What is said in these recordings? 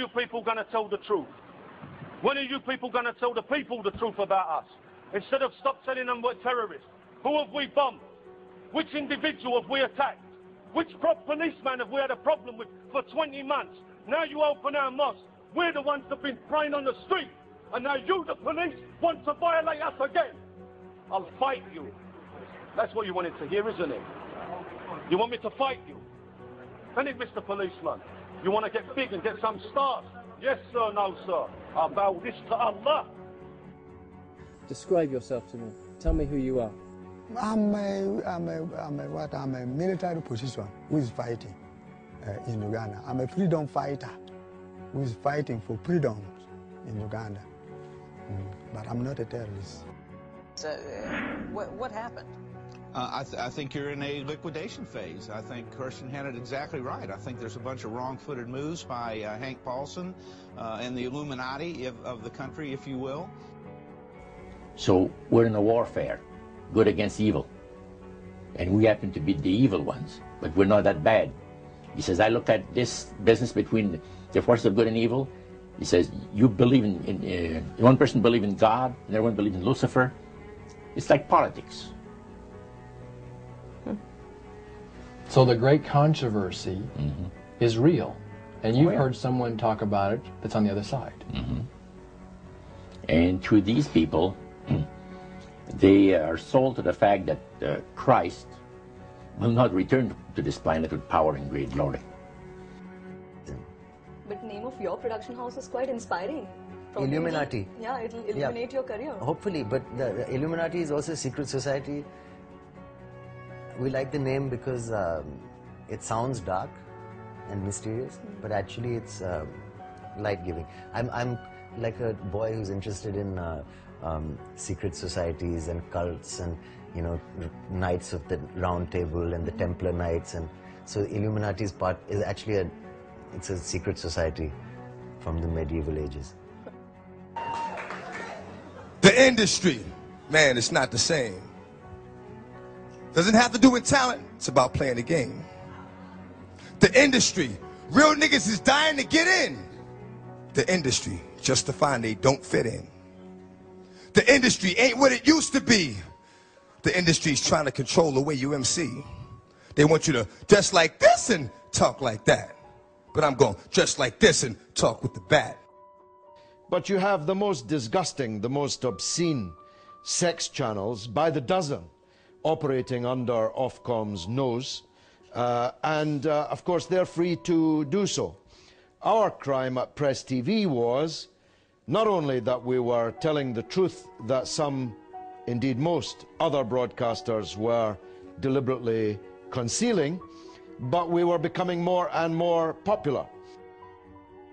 you people going to tell the truth? When are you people going to tell the people the truth about us? Instead of stop telling them we're terrorists. Who have we bombed? Which individual have we attacked? Which policeman have we had a problem with for 20 months? Now you open our mosque. We're the ones that have been praying on the street. And now you, the police, want to violate us again. I'll fight you. That's what you wanted to hear, isn't it? You want me to fight you? Isn't it, Mr. Policeman? You want to get big and get some stars? Yes, sir, no, sir. I bow this to Allah. Describe yourself to me. Tell me who you are. I'm a military position who is fighting in Uganda. I'm a freedom fighter who is fighting for freedom in Uganda. But I'm not a terrorist. So, what happened? I think you're in a liquidation phase. I think Kirsten had it exactly right. I think there's a bunch of wrong-footed moves by Hank Paulson and the Illuminati of the country, if you will. So we're in a warfare, good against evil. And we happen to be the evil ones, but we're not that bad. He says, I look at this business between the forces of good and evil. He says, you believe in one person believes in God, and everyone believes in Lucifer. It's like politics. So the great controversy is real. And you've heard someone talk about it that's on the other side. And to these people, they are sold to the fact that Christ will not return to this planet with power and great glory. But the name of your production house is quite inspiring. Illuminati. Yeah, it will illuminate your career. Hopefully, but the Illuminati is also a secret society. We like the name because it sounds dark and mysterious, but actually it's light-giving. I'm like a boy who's interested in secret societies and cults and, you know, Knights of the Round Table and the Templar Knights, and so Illuminati is actually it's a secret society from the medieval ages. The industry, man, it's not the same. Doesn't have to do with talent, it's about playing the game. The industry, real niggas is dying to get in. The industry, just to find they don't fit in. The industry ain't what it used to be. The industry's trying to control the way you MC. They want you to dress like this and talk like that. But I'm going to dress like this and talk with the bat. But you have the most disgusting, the most obscene sex channels by the dozen operating under Ofcom's nose. Of course, they're free to do so. Our crime at Press TV was not only that we were telling the truth that some, indeed most, other broadcasters were deliberately concealing, but we were becoming more and more popular.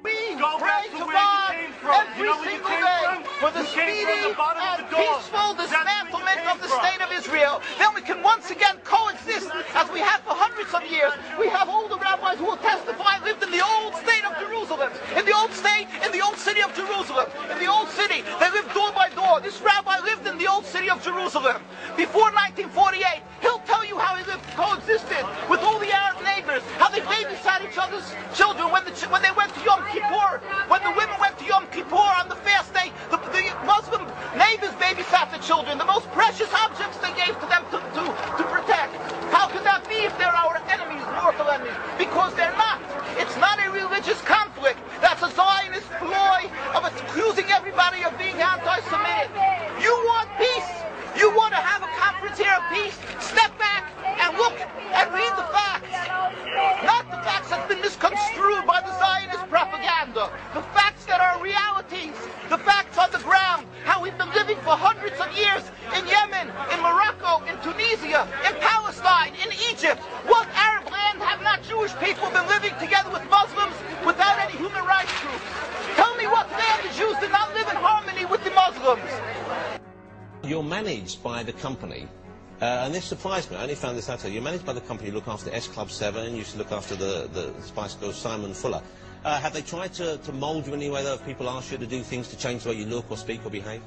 We pray to God every single day for the speedy and peaceful dismantlement of the state of Israel. Then we can once again coexist as we have for hundreds of years. We have all the rabbis who will testify lived in the old state of Jerusalem. In the old state, in the old city of Jerusalem. In the old city, they lived door by door. This rabbi lived in the old city of Jerusalem. Before 1948, he'll tell you how he lived, coexisted with all the Arab neighbors, how they babysat each other's children when they went to Yom Kippur. When the women went to Yom Kippur on the fast day, the Muslim neighbors babysat the children, the most precious objects they gave to them to protect. How can that be if they're our enemies, mortal enemies? Because they're not. It's not a religious conflict. That's a Zionist ploy of accusing everybody of being anti-Semitic. You want peace? You want to have a conference here of peace? Step back and look and read the facts. Not the facts that's been misconstrued by the Zionist propaganda. The facts that are realities. The facts on the ground. How we've been living for hundreds of years in Yemen, in Morocco, in Tunisia, in Palestine, in Egypt. What Arab land have not Jewish people been living together with Muslims without any human rights groups? Tell me what land the Jews did not live in harmony with the Muslims. You're managed by the company, and this surprised me. I only found this out today. You're managed by the company. You look after S Club 7. You used to look after the Spice Girls, Simon Fuller. Have they tried to mould you in any way, though, if people ask you to do things to change the way you look or speak or behave?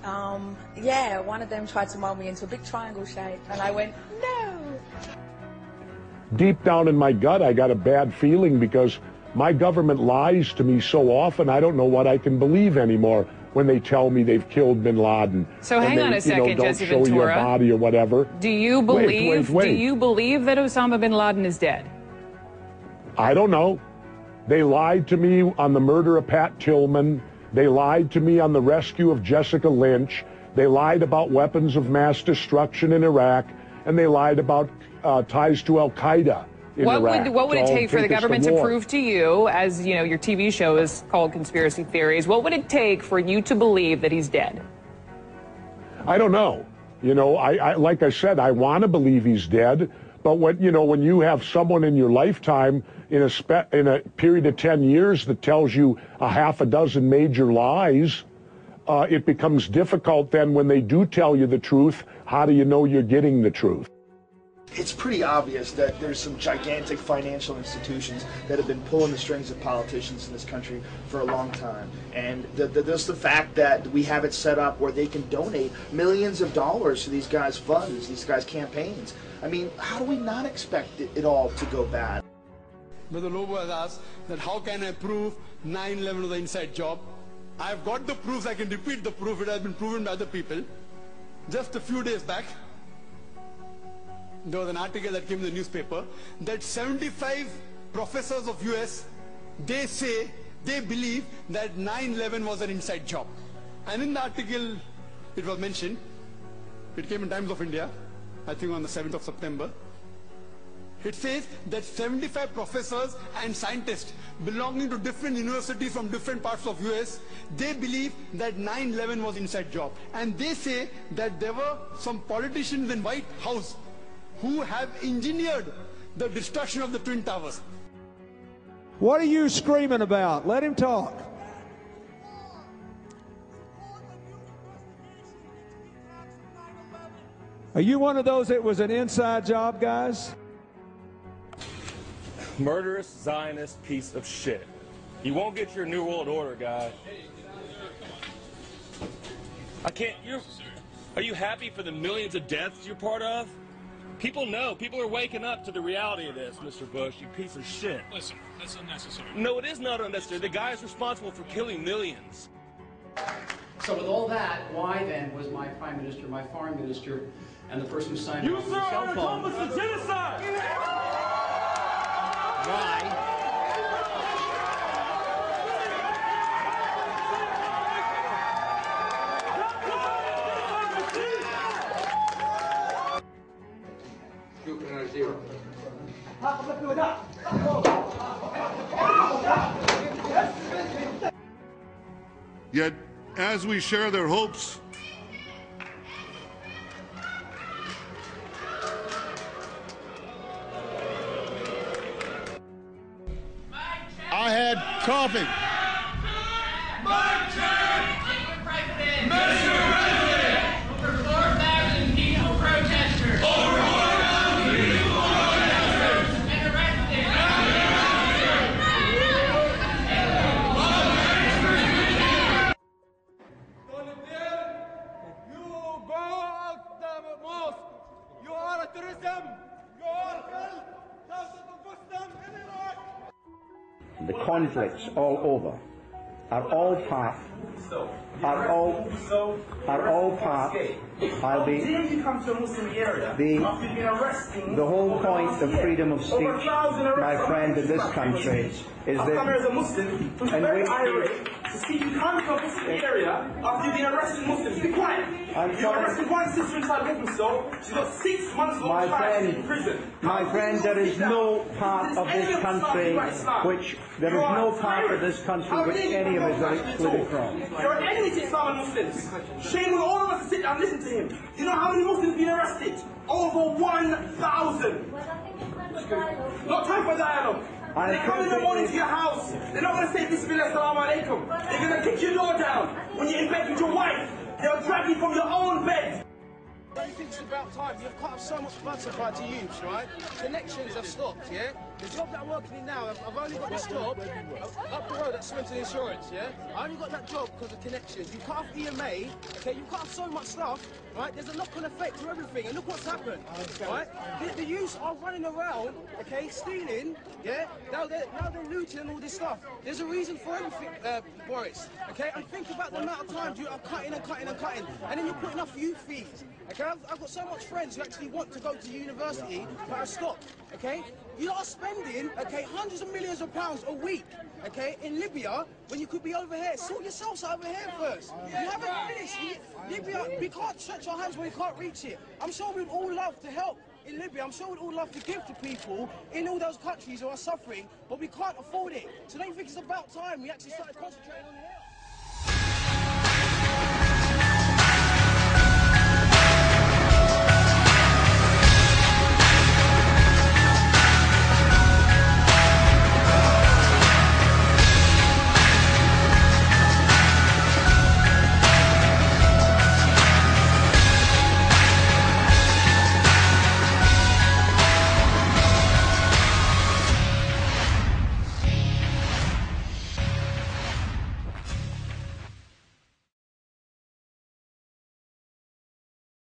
Yeah, one of them tried to mold me into a big triangle shape, and I went, no. Deep down in my gut, I got a bad feeling because My government lies to me so often, I don't know what I can believe anymore when they tell me they've killed bin Laden. So hang on a second, don't Jesse show Ventura. your body or whatever. Do you believe? Wait. Do you believe that Osama bin Laden is dead? I don't know. They lied to me on the murder of Pat Tillman. They lied to me on the rescue of Jessica Lynch. They lied about weapons of mass destruction in Iraq, and they lied about ties to Al Qaeda. What would it take for the government to prove to you, as you know, your TV show is called Conspiracy Theories, what would it take for you to believe that he's dead? I don't know. You know, I like I said, I want to believe he's dead, but when you have someone in your lifetime in a period of 10 years that tells you a half a dozen major lies, it becomes difficult then when they do tell you the truth. How do you know you're getting the truth? It's pretty obvious that there's some gigantic financial institutions that have been pulling the strings of politicians in this country for a long time. And just the fact that we have it set up where they can donate millions of dollars to these guys' funds, these guys' campaigns. I mean, how do we not expect it all to go bad? Brother Lobo has asked that how can I prove 9/11 was an inside job? I've got the proofs, I can repeat the proof, it has been proven by other people. Just a few days back, there was an article that came in the newspaper that 75 professors of US, they say, they believe that 9/11 was an inside job. And in the article, it was mentioned, it came in Times of India, I think on the 7th of September. It says that 75 professors and scientists belonging to different universities from different parts of US, they believe that 9/11 was inside job. And they say that there were some politicians in White House who have engineered the destruction of the Twin Towers. What are you screaming about? Let him talk. Are you one of those that was an inside job, guys? Murderous Zionist piece of shit. You won't get your New World Order, guy. Are you happy for the millions of deaths you're part of? People know. People are waking up to the reality of this, Mr. Bush, you piece of shit. Listen, that's unnecessary. No, it is not unnecessary. The guy is responsible for killing millions. So with all that, why then was my Prime Minister, my Foreign Minister, and the person who signed off on the cell phone... You, sir, are an accomplice to genocide! Why? Yet, as we share their hopes, I had coffee. Mr. President! Over 4,000 peaceful protesters. Over 4,000 peaceful protesters. And arrested. You go out the mosque. You are a terrorism. You are killed thousands of Muslims in Iraq. The conflicts all over are all part the whole point of freedom of speech, my friend, in this country is that as a Muslim, who's very irate to see you come to a Muslim area after you've been arresting Muslims. Be quiet. You arrested one sister inside Walthamstow. She's got 6 months long trial in prison. My friend, there is no part of this country which any of us are excluded from. You're an enemy to Islam and Muslims. Shame on all of us to sit down and listen to him. You know how many Muslims have been arrested? Over 1,000. Not time for dialogue. When they come in the morning to your house, they're not going to say Bismillah, Assalamu alaikum. They're going to kick your door down. When you're in bed with your wife, they'll drag you from your own bed. I think it's about time. You've cut off so much blood supply to youths, right? Connections have stopped, yeah? The job that I'm working in now, I've only got this job up the road at Swinton Insurance, yeah? I only got that job because of connections. You cut off EMA, okay? You cut off so much stuff, right? There's a knock-on effect to everything, and look what's happened, right? The youths are running around, okay, stealing, yeah? Now they're looting and all this stuff. There's a reason for everything, Boris, okay? And think about the amount of times you are cutting and cutting and cutting, and then you're putting off youth fees. Okay, I've got so much friends who actually want to go to university, but have stopped, okay? You are spending, okay, hundreds of millions of pounds a week, okay, in Libya, when you could be over here. Sort yourselves out over here first. You haven't finished. Libya, we can't stretch our hands when we can't reach it. I'm sure we'd all love to help in Libya. I'm sure we'd all love to give to people in all those countries who are suffering, but we can't afford it. So don't you think it's about time we actually started concentrating on here?